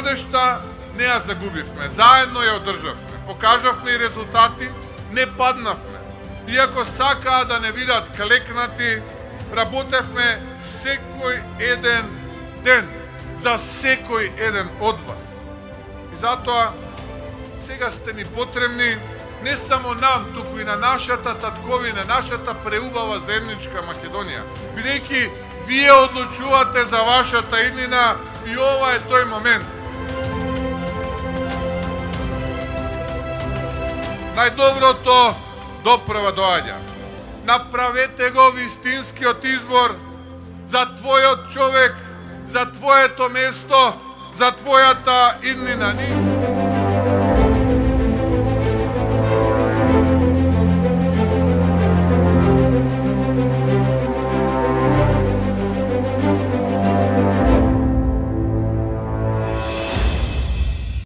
надежта не ја загубивме, заедно ја одржавме, покажавме и резултати, не паднавме. Иако сакаа да не видат клекнати, работевме секој еден ден за секој еден од вас. И затоа сега сте ни потребни не само нам, туку и на нашата татковина, нашата преубава земничка Македонија. Бидејќи вие одлучувате за вашата иднина и ова е тој момент. Најдоброто допрва доаѓа. Направете го вистинскиот избор за твојот човек, за твоето место, за твојата иднина.